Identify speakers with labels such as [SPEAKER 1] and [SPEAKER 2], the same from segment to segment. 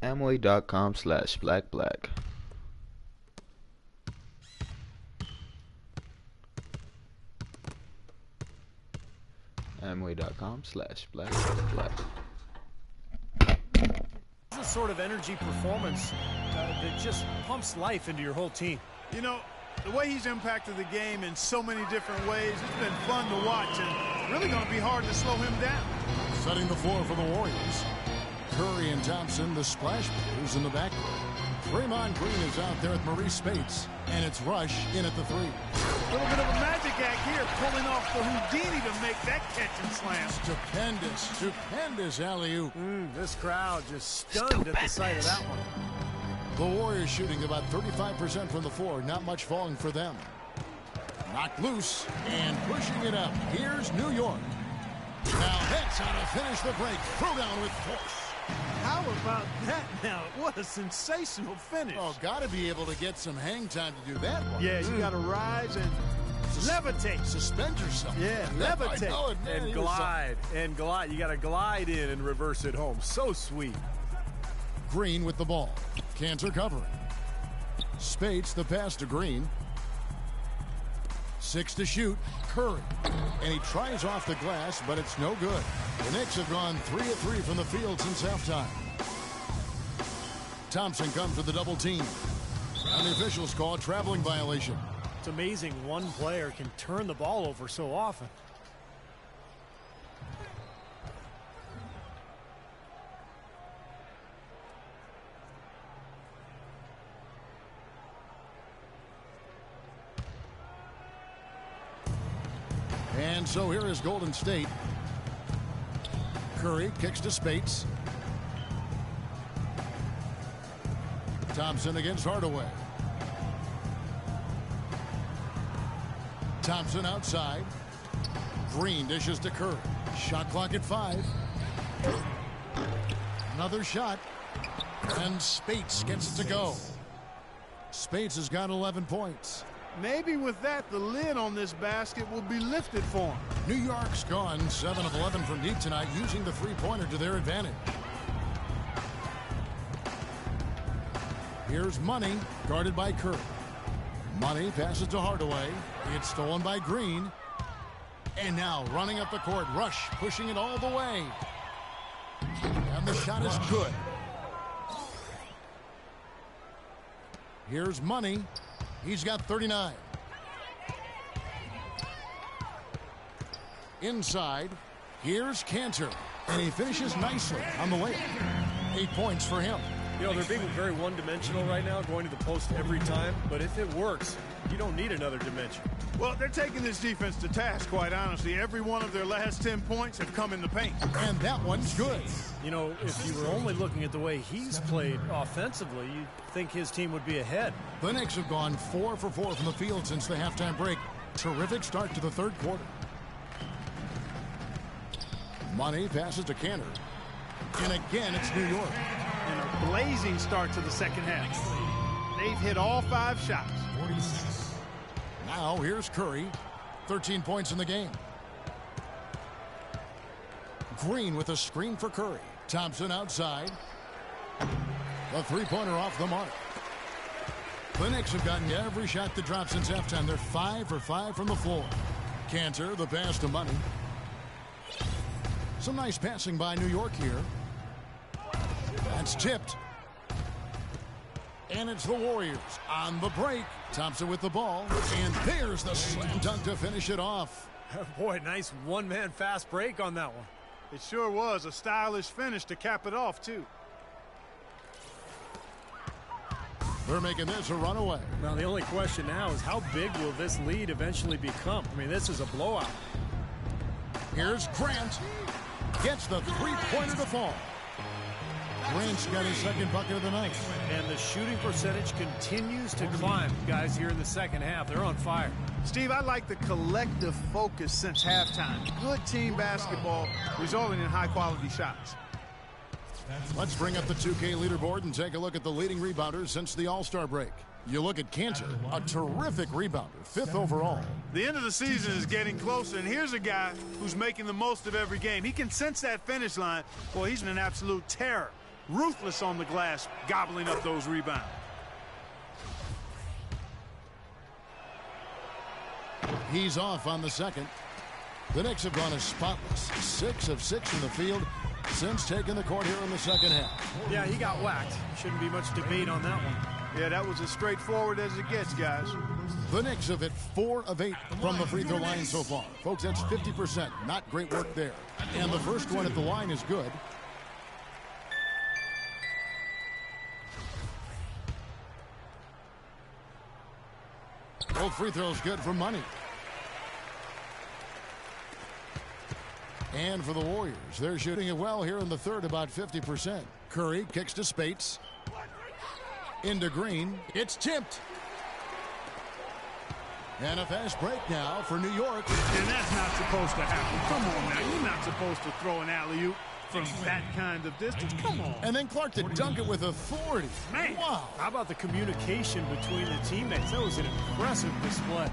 [SPEAKER 1] Amway.com/blackblack. Amway.com/blackblack.
[SPEAKER 2] This is a sort of energy performance that just pumps life into your whole team.
[SPEAKER 3] You know, the way he's impacted the game in so many different ways, it's been fun to watch, and it's really going to be hard to slow him down.
[SPEAKER 4] Setting the floor for the Warriors. Curry and Thompson, the splash players in the back row. Draymond Green is out there with Maurice Spates, and it's Rush in at the three.
[SPEAKER 3] A little bit of a magic act here, pulling off the Houdini to make that catch and slam.
[SPEAKER 4] Stupendous alley-oop.
[SPEAKER 2] This crowd just stunned at the sight of that one.
[SPEAKER 4] The Warriors shooting about 35% from the floor, not much falling for them. Knocked loose and pushing it up. Here's New York. Now that's how to finish the break. Throw down with force.
[SPEAKER 3] How about that now? What a sensational finish.
[SPEAKER 4] Oh, got to be able to get some hang time to do that one.
[SPEAKER 3] Yeah, you got to rise and levitate.
[SPEAKER 4] Suspend yourself.
[SPEAKER 3] Yeah, levitate.
[SPEAKER 2] And glide. And glide. You got to glide in and reverse it home. So sweet.
[SPEAKER 4] Green with the ball. Cantor covering. Spates the pass to Green. 6 to shoot. Curry. And he tries off the glass, but it's no good. The Knicks have gone 3 of 3 from the field since halftime. Thompson comes with the double team. And the officials call a traveling violation.
[SPEAKER 2] It's amazing one player can turn the ball over so often.
[SPEAKER 4] And so here is Golden State. Curry kicks to Spates. Thompson against Hardaway. Thompson outside. Green dishes to Curry. Shot clock at 5. Another shot. And Spates gets it to go. Spates has got 11 points.
[SPEAKER 3] Maybe with that, the lid on this basket will be lifted for him.
[SPEAKER 4] New York's gone 7 of 11 from deep tonight, using the three-pointer to their advantage. Here's Money, guarded by Curry. Money passes to Hardaway. It's stolen by Green. And now running up the court, Rush pushing it all the way. And the shot is good. Here's Money. He's got 39. Inside, here's Cantor. And he finishes nicely on the layup. 8 points for him.
[SPEAKER 2] You know, they're being very one-dimensional right now, going to the post every time. But if it works, you don't need another dimension.
[SPEAKER 3] Well, they're taking this defense to task, quite honestly. Every one of their last 10 points have come in the paint.
[SPEAKER 4] And that one's good.
[SPEAKER 2] You know, if you were only looking at the way he's played offensively, you'd think his team would be ahead.
[SPEAKER 4] The Knicks have gone 4 for 4 from the field since the halftime break. Terrific start to the third quarter. Money passes to Cantor. And again, it's New York.
[SPEAKER 3] And a blazing start to the second half. They've hit all 5 shots.
[SPEAKER 4] Now here's Curry. 13 points in the game. Green with a screen for Curry. Thompson outside. The three-pointer off the mark. The Knicks have gotten every shot that dropped since halftime. They're 5 for 5 from the floor. Cantor, the pass to Money. Some nice passing by New York here. That's tipped. And it's the Warriors on the break. Thompson with the ball. And there's the slam dunk to finish it off.
[SPEAKER 2] Boy, nice one-man fast break on that one.
[SPEAKER 3] It sure was a stylish finish to cap it off, too.
[SPEAKER 4] They're making this a runaway.
[SPEAKER 2] Now, the only question now is how big will this lead eventually become? I mean, this is a blowout.
[SPEAKER 4] Here's Grant. Gets the three-pointer to fall. Grant's got his second bucket of the night.
[SPEAKER 2] And the shooting percentage continues to climb, guys, here in the second half. They're on fire.
[SPEAKER 3] Steve, I like the collective focus since halftime. Good team basketball resulting in high-quality shots.
[SPEAKER 4] Let's bring up the 2K leaderboard and take a look at the leading rebounders since the All-Star break. You look at Cantor, a terrific rebounder, 5th overall.
[SPEAKER 3] The end of the season is getting closer, and here's a guy who's making the most of every game. He can sense that finish line. Boy, he's an absolute terror. ruthless on the glass, gobbling up those rebounds.
[SPEAKER 4] He's off on the second. The Knicks have gone as spotless, 6 of 6 from the field since taking the court here in the second half.
[SPEAKER 2] Yeah, he got whacked. Shouldn't be much debate on that one.
[SPEAKER 3] Yeah, that was as straightforward as it gets, guys.
[SPEAKER 4] The Knicks have hit 4 of 8 from the free throw line so far. Folks, that's 50%. Not great work there. And the first one at the line is good. Both free throws good for Money. And for the Warriors, they're shooting it well here in the third, about 50%. Curry kicks to Spates. Into Green. It's tipped. And a fast break now for New York.
[SPEAKER 3] And that's not supposed to happen. Come on now. You're not supposed to throw an alley-oop from that kind of distance. Come on.
[SPEAKER 4] And then Clark to dunk it with authority.
[SPEAKER 3] Man.
[SPEAKER 4] Wow.
[SPEAKER 2] How about the communication between the teammates? That was an impressive display.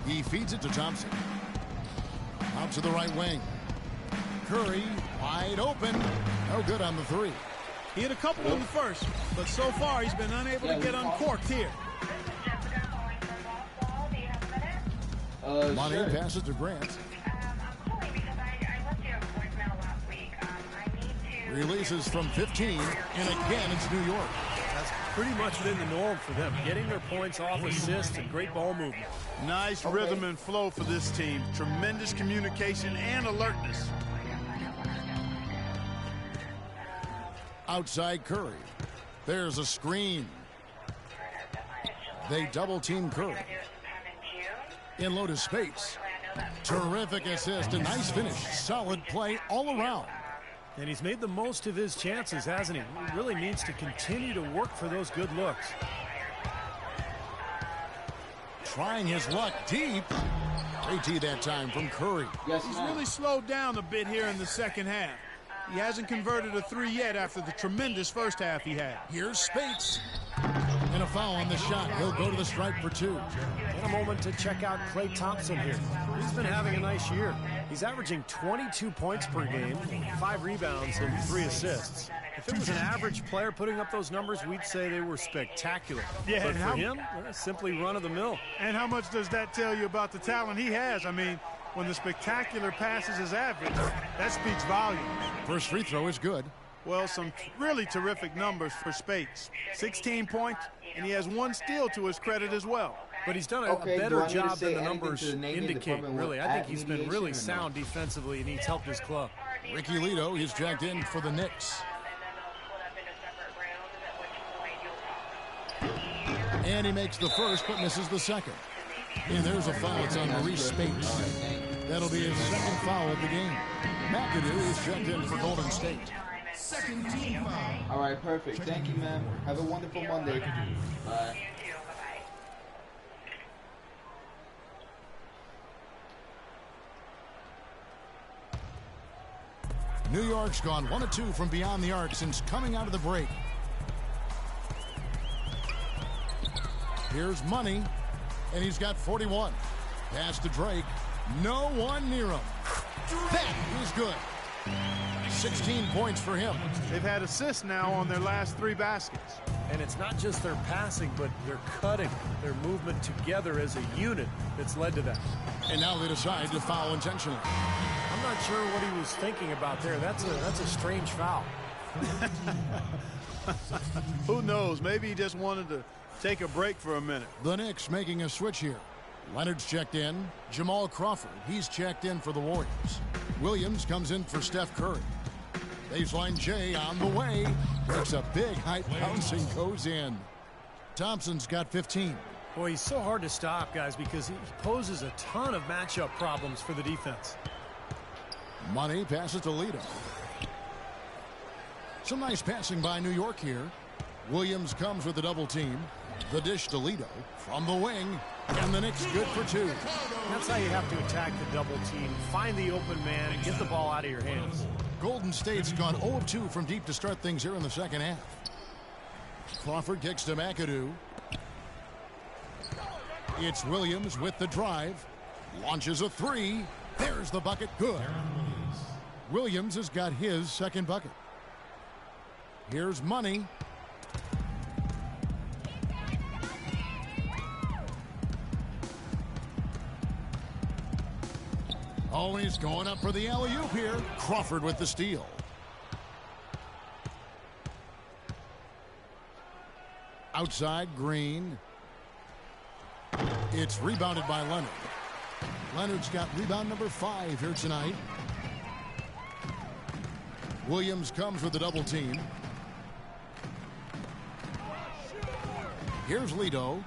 [SPEAKER 4] He feeds it to Thompson. Out to the right wing. Curry wide open. No good on the three.
[SPEAKER 3] He hit a couple in the first, but so far he's been unable to get uncorked here.
[SPEAKER 4] Money passes to Grant. Releases from 15, and again it's New York.
[SPEAKER 2] That's pretty much been the norm for them, getting their points off assists and great ball movement.
[SPEAKER 3] Nice rhythm and flow for this team. Tremendous communication and alertness.
[SPEAKER 4] Outside Curry. There's a screen. They double team Curry. In low to Spates. Terrific assist, a nice finish. Solid play all around.
[SPEAKER 2] And he's made the most of his chances, hasn't he? He really needs to continue to work for those good looks.
[SPEAKER 4] Trying his luck deep. AT that time from Curry.
[SPEAKER 3] He's really slowed down a bit here in the second half. He hasn't converted a three yet after the tremendous first half he had.
[SPEAKER 4] Here's Spates. And a foul on the shot. He'll go to the stripe for two.
[SPEAKER 2] And a moment to check out Klay Thompson here. He's been having a nice year. He's averaging 22 points per game, 5 rebounds, and 3 assists. If it was an average player putting up those numbers, we'd say they were spectacular.
[SPEAKER 3] Yeah,
[SPEAKER 2] but for him, simply run-of-the-mill.
[SPEAKER 3] And how much does that tell you about the talent he has? I mean, when the spectacular passes his average, that speaks volumes.
[SPEAKER 4] First free throw is good.
[SPEAKER 3] Well, some really terrific numbers for Spates. 16 points, and he has 1 steal to his credit as well.
[SPEAKER 2] But he's done a better job than the numbers indicate, really. I think he's been really sound defensively, and he's helped his club.
[SPEAKER 4] Ricky Lito, he's checked in for the Knicks. And he makes the first, but misses the second. And there's a foul. It's on Maurice Spates. That'll be his second foul of the game. McAdoo is checked in for Golden State.
[SPEAKER 5] Second team foul. All right, perfect. Thank you, man. Have a wonderful Monday. Bye.
[SPEAKER 4] New York's gone 1 of 2 from beyond the arc since coming out of the break. Here's Money, and he's got 41. Pass to Drake. No one near him. That is good. 16 points for him.
[SPEAKER 3] They've had assists now on their last 3 baskets.
[SPEAKER 2] And it's not just their passing, but their cutting, their movement together as a unit that's led to that.
[SPEAKER 4] And now they decide to foul intentionally.
[SPEAKER 2] I'm not sure what he was thinking about there. That's a strange foul.
[SPEAKER 3] Who knows? Maybe he just wanted to take a break for a minute.
[SPEAKER 4] The Knicks making a switch here. Leonard's checked in. Jamal Crawford, he's checked in for the Warriors. Williams comes in for Steph Curry. Baseline J on the way. Takes a big height bounce and goes in. Thompson's got 15.
[SPEAKER 2] Boy, he's so hard to stop, guys, because he poses a ton of matchup problems for the defense.
[SPEAKER 4] Money passes to Lito. Some nice passing by New York here. Williams comes with the double team. The dish to Lito from the wing. And the Knicks good for 2.
[SPEAKER 2] That's how you have to attack the double team. Find the open man and get the ball out of your hands.
[SPEAKER 4] Golden State's gone 0 of 2 from deep to start things here in the second half. Crawford kicks to McAdoo. It's Williams with the drive. Launches a three. There's the bucket. Good. Williams has got his second bucket. Here's Money. Oh, he's going up for the alley-oop here. Crawford with the steal. Outside, Green. It's rebounded by Leonard. Leonard's got rebound number 5 here tonight. Williams comes with a double team. Here's Lido.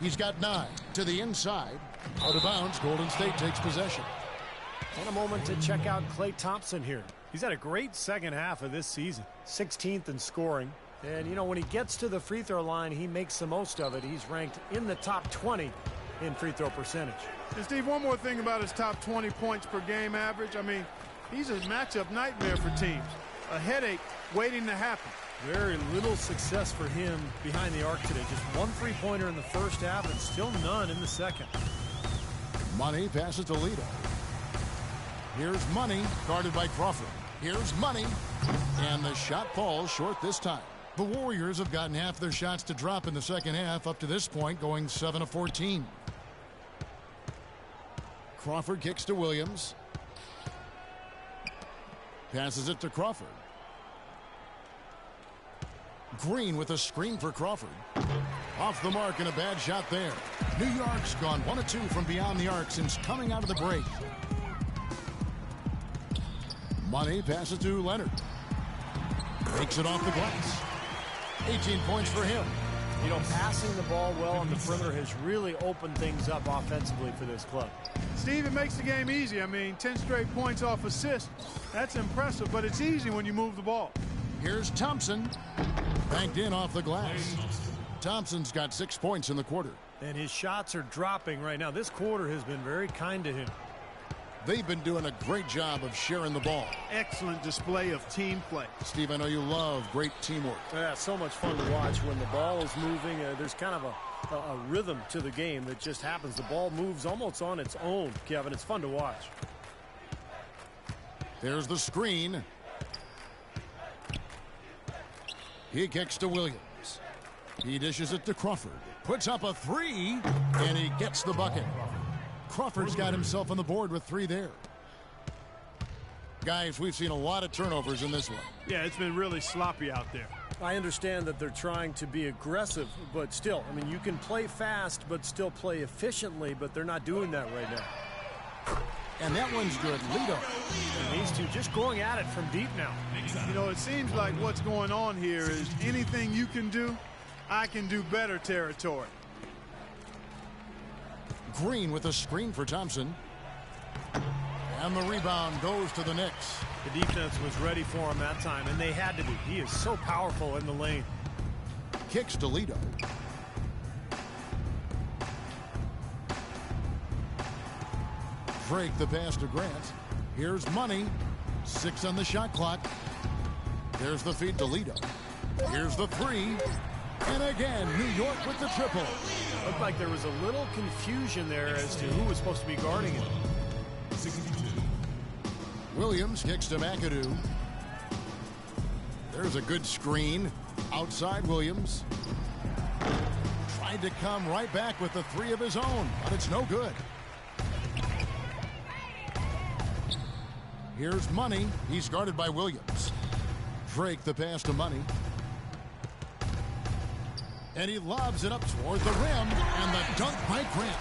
[SPEAKER 4] He's got 9 to the inside. Out of bounds, Golden State takes possession.
[SPEAKER 2] And a moment to check out Klay Thompson here. He's had a great second half of this season. 16th in scoring. And, you know, when he gets to the free throw line, he makes the most of it. He's ranked in the top 20 in free throw percentage.
[SPEAKER 3] And, Steve, one more thing about his top 20 points per game average. I mean, he's a matchup nightmare for teams. A headache waiting to happen.
[SPEAKER 2] Very little success for him behind the arc today. Just one three-pointer in the first half and still none in the second.
[SPEAKER 4] Money passes to Lido. Here's Money, guarded by Crawford. Here's Money, and the shot falls short this time. The Warriors have gotten half their shots to drop in the second half, up to this point going 7 of 14. Crawford kicks to Williams. Passes it to Crawford. Green with a screen for Crawford. Off the mark and a bad shot there. New York's gone 1 of 2 from beyond the arc since coming out of the break. Money passes to Leonard. Takes it off the glass. 18 points for him.
[SPEAKER 2] You know, passing the ball well on the perimeter has really opened things up offensively for this club.
[SPEAKER 3] Steve, it makes the game easy. I mean, 10 straight points off assists. That's impressive, but it's easy when you move the ball.
[SPEAKER 4] Here's Thompson. Banked in off the glass. Thompson's got 6 points in the quarter.
[SPEAKER 2] And his shots are dropping right now. This quarter has been very kind to him.
[SPEAKER 4] They've been doing a great job of sharing the ball.
[SPEAKER 3] Excellent display of team play.
[SPEAKER 4] Steve, I know you love great teamwork.
[SPEAKER 2] Yeah, so much fun to watch when the ball is moving. There's kind of a rhythm to the game that just happens. The ball moves almost on its own, Kevin. It's fun to watch.
[SPEAKER 4] There's the screen. He kicks to Williams. He dishes it to Crawford. Puts up a three, and he gets the bucket. Crawford's got himself on the board with 3 there. Guys, we've seen a lot of turnovers in this one.
[SPEAKER 3] Yeah, it's been really sloppy out there.
[SPEAKER 2] I understand that they're trying to be aggressive, but still, I mean, you can play fast but still play efficiently, but they're not doing that right now.
[SPEAKER 4] And that one's good. Lido.
[SPEAKER 2] And these two just going at it from deep now.
[SPEAKER 3] You know, it seems like what's going on here is anything you can do, I can do better territory.
[SPEAKER 4] Green with a screen for Thompson. And the rebound goes to the Knicks.
[SPEAKER 2] The defense was ready for him that time, and they had to be. He is so powerful in the lane.
[SPEAKER 4] Kicks to Lido. Drake the pass to Grant. Here's Money. 6 on the shot clock. There's the feed to Lido. Here's the three. And again, New York with the triple.
[SPEAKER 2] Looked like there was a little confusion there as to who was supposed to be guarding him.
[SPEAKER 4] Williams kicks to McAdoo. There's a good screen. Outside Williams. Tried to come right back with the 3 of his own, but it's no good. Here's Money. He's guarded by Williams. Drake the pass to Money. And he lobs it up toward the rim, and the dunk by Grant.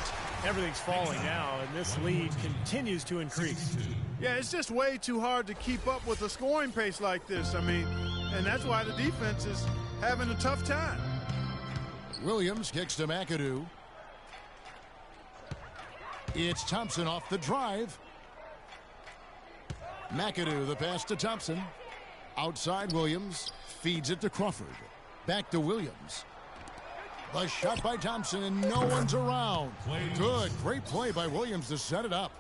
[SPEAKER 2] Everything's falling now, and this lead continues to increase.
[SPEAKER 3] Yeah, it's just way too hard to keep up with a scoring pace like this. I mean, and that's why the defense is having a tough time.
[SPEAKER 4] Williams kicks to McAdoo. It's Thompson off the drive. McAdoo the pass to Thompson. Outside Williams. Feeds it to Crawford. Back to Williams. The shot by Thompson, and no one's around. Good. Great play by Williams to set it up.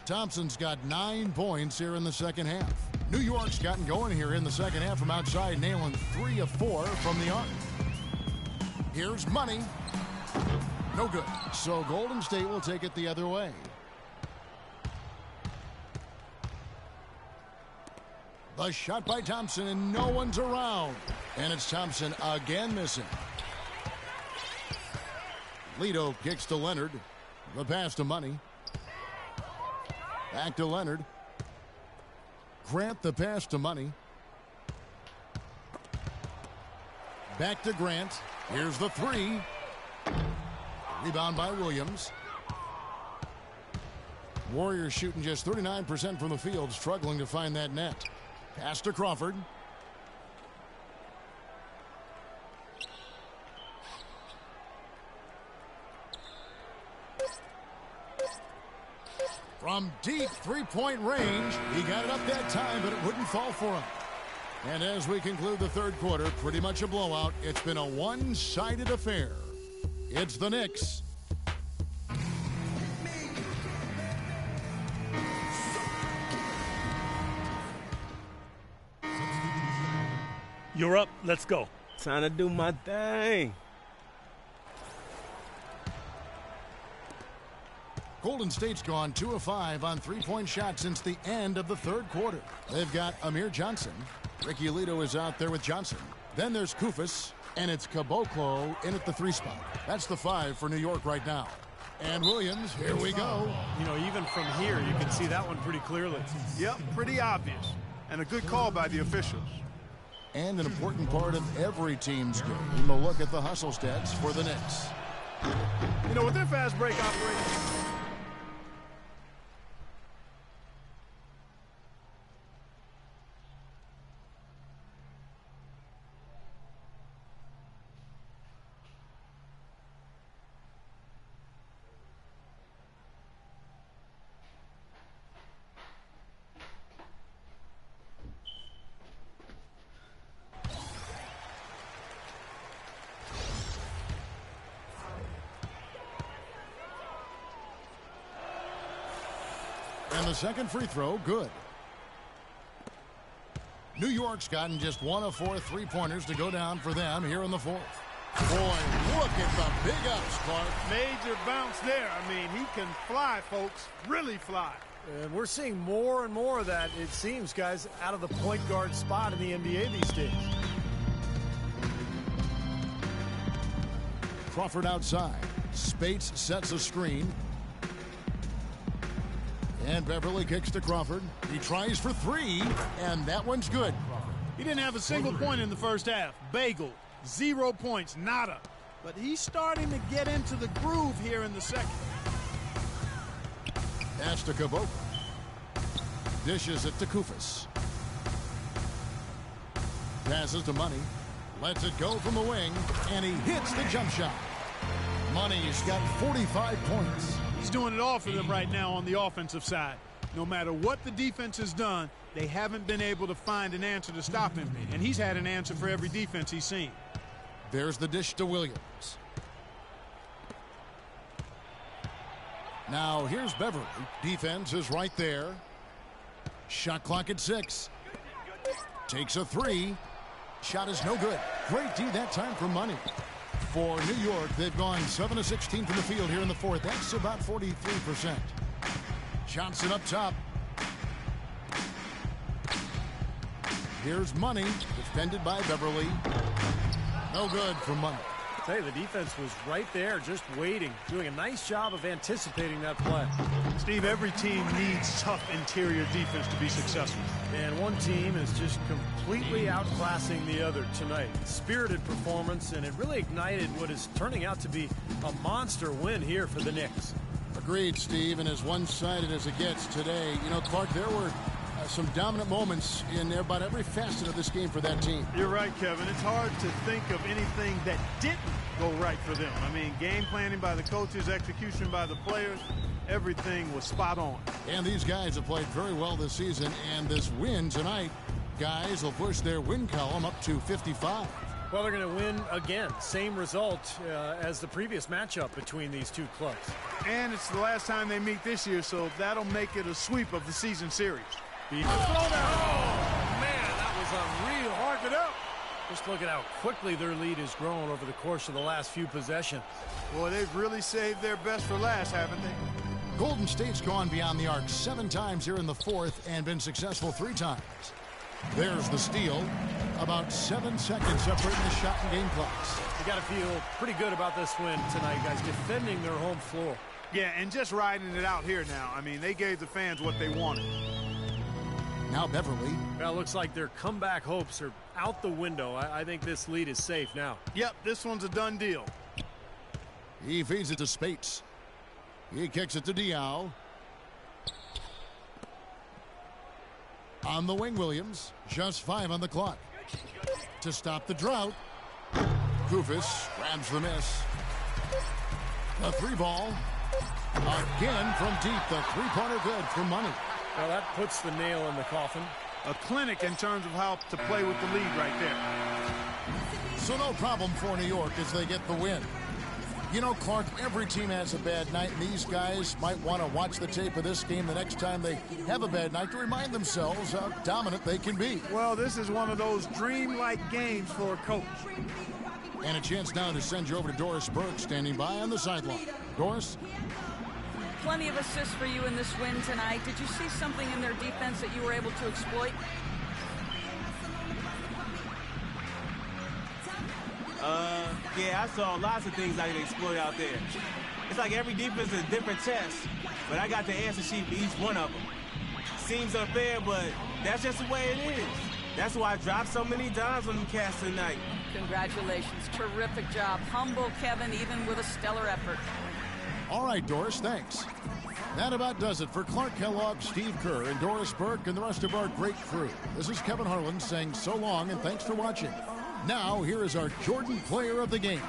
[SPEAKER 4] Thompson's got 9 points here in the second half. New York's gotten going here in the second half from outside, nailing 3 of 4 from the arc. Here's Money. No good. So Golden State will take it the other way. The shot by Thompson, and no one's around. And it's Thompson again missing. Lito kicks to Leonard. The pass to Money. Back to Leonard. Grant the pass to Money. Back to Grant. Here's the three. Rebound by Williams. Warriors shooting just 39% from the field, struggling to find that net. Pass to Crawford. From deep three-point range, he got it up that time, but it wouldn't fall for him. And as we conclude the third quarter, pretty much a blowout. It's been a one-sided affair. It's the Knicks.
[SPEAKER 6] You're up. Let's go.
[SPEAKER 7] Time to do my thing.
[SPEAKER 4] Golden State's gone 2 of 5 on three-point shots since the end of the third quarter. They've got Amir Johnson. Ricky Lito is out there with Johnson. Then there's Kufis, and it's Caboclo in at the 3 spot. That's the 5 for New York right now. And Williams, here we go.
[SPEAKER 2] You know, even from here, you can see that one pretty clearly.
[SPEAKER 3] Yep, pretty obvious. And a good call by the officials.
[SPEAKER 4] And an important part of every team's game. A look at the hustle stats for the Knicks.
[SPEAKER 3] You know, with their fast break operation,
[SPEAKER 4] And the second free throw, good. New York's gotten just 1 of 4 three-pointers to go down for them here in the fourth. Boy, look at the big ups, Clark.
[SPEAKER 3] major bounce there. I mean, he can fly, folks, really fly.
[SPEAKER 2] And we're seeing more and more of that, it seems, guys, out of the point guard spot in the NBA these days.
[SPEAKER 4] Crawford outside. Spates sets a screen. And Beverly kicks to Crawford. He tries for 3, and that one's good.
[SPEAKER 3] He didn't have a single point in the first half. Bagel, 0 points, nada. But he's starting to get into the groove here in the second.
[SPEAKER 4] Pass to Caboclo. Dishes it to Kufis. Passes to Money. Lets it go from the wing, and he hits the jump shot. Money's got 45 points.
[SPEAKER 3] He's doing it all for them right now on the offensive side. No matter what the defense has done, they haven't been able to find an answer to stop him. And he's had an answer for every defense he's seen.
[SPEAKER 4] There's the dish to Williams. Now here's Beverly. Defense is right there. Shot clock at 6. Takes a 3. Shot is no good. Great D that time for Money. For New York, they've gone 7 of 16 from the field here in the fourth. That's about 43%. Johnson up top. Here's Money, defended by Beverly. No good for Money.
[SPEAKER 2] I tell you, the defense was right there, just waiting, doing a nice job of anticipating that play.
[SPEAKER 3] Steve, every team needs tough interior defense to be successful.
[SPEAKER 2] And one team is just completely outclassing the other tonight. Spirited performance, and it really ignited what is turning out to be a monster win here for the Knicks.
[SPEAKER 4] Agreed, Steve, and as one-sided as it gets today, you know, Clark, there were some dominant moments in about every facet of this game for that team.
[SPEAKER 3] You're right, Kevin. It's hard to think of anything that didn't go right for them. I mean, game planning by the coaches, execution by the players, everything was spot on.
[SPEAKER 4] And these guys have played very well this season, and this win tonight, guys will push their win column up to 55.
[SPEAKER 2] Well, they're going to win again. Same result as the previous matchup between these two clubs.
[SPEAKER 3] And it's the last time they meet this year, so that'll make it a sweep of the season series.
[SPEAKER 2] Oh, man, that was unreal.
[SPEAKER 3] Mark it up.
[SPEAKER 2] Just look at how quickly their lead has grown over the course of the last few possessions.
[SPEAKER 3] Boy, they've really saved their best for last, haven't they?
[SPEAKER 4] Golden State's gone beyond the arc 7 times here in the fourth and been successful 3 times. There's the steal. About 7 seconds separating the shot and game clocks.
[SPEAKER 2] You got to feel pretty good about this win tonight, guys, defending their home floor.
[SPEAKER 3] Yeah, and just riding it out here now. I mean, they gave the fans what they wanted.
[SPEAKER 4] Now Beverly.
[SPEAKER 2] Well, it looks like their comeback hopes are out the window. I think this lead is safe now.
[SPEAKER 3] Yep, this one's a done deal.
[SPEAKER 4] He feeds it to Spates. He kicks it to Diao. On the wing, Williams. Just 5 on the clock. To stop the drought. Kufis grabs the miss. The 3 ball. Again from deep. The 3-pointer good for money.
[SPEAKER 2] Well, that puts the nail in the coffin.
[SPEAKER 3] A clinic in terms of how to play with the lead right there.
[SPEAKER 4] So no problem for New York as they get the win. You know, Clark, every team has a bad night, and these guys might want to watch the tape of this game the next time they have a bad night to remind themselves how dominant they can be.
[SPEAKER 3] Well, this is one of those dream-like games for a coach.
[SPEAKER 4] And a chance now to send you over to Doris Burke, standing by on the sideline. Doris?
[SPEAKER 8] Plenty of assists for you in this win tonight. Did you see something in their defense that you were able to exploit?
[SPEAKER 7] Yeah, I saw lots of things I could exploit out there. It's like every defense is a different test, but I got the answer sheet for each one of them. Seems unfair, but that's just the way it is. That's why I dropped so many dimes on them cats tonight.
[SPEAKER 8] Congratulations. Terrific job. Humble Kevin, even with a stellar effort.
[SPEAKER 4] All right, Doris, thanks. That about does it for Clark Kellogg, Steve Kerr, and Doris Burke, and the rest of our great crew. This is Kevin Harlan saying so long and thanks for watching. Now, here is our Jordan Player of the Game.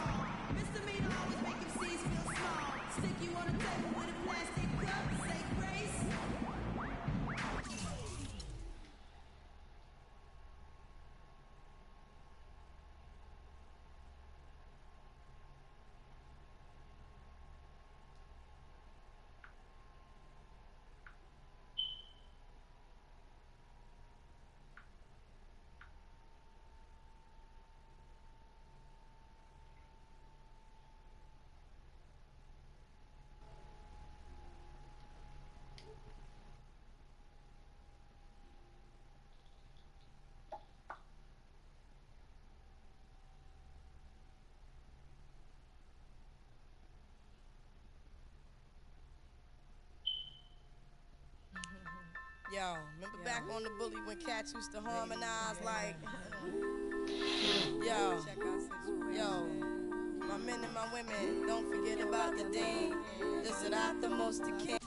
[SPEAKER 9] Yo, remember back on the bully when cats used to harmonize like, yo, my men and my women, don't forget about the dean. This is not the most the king.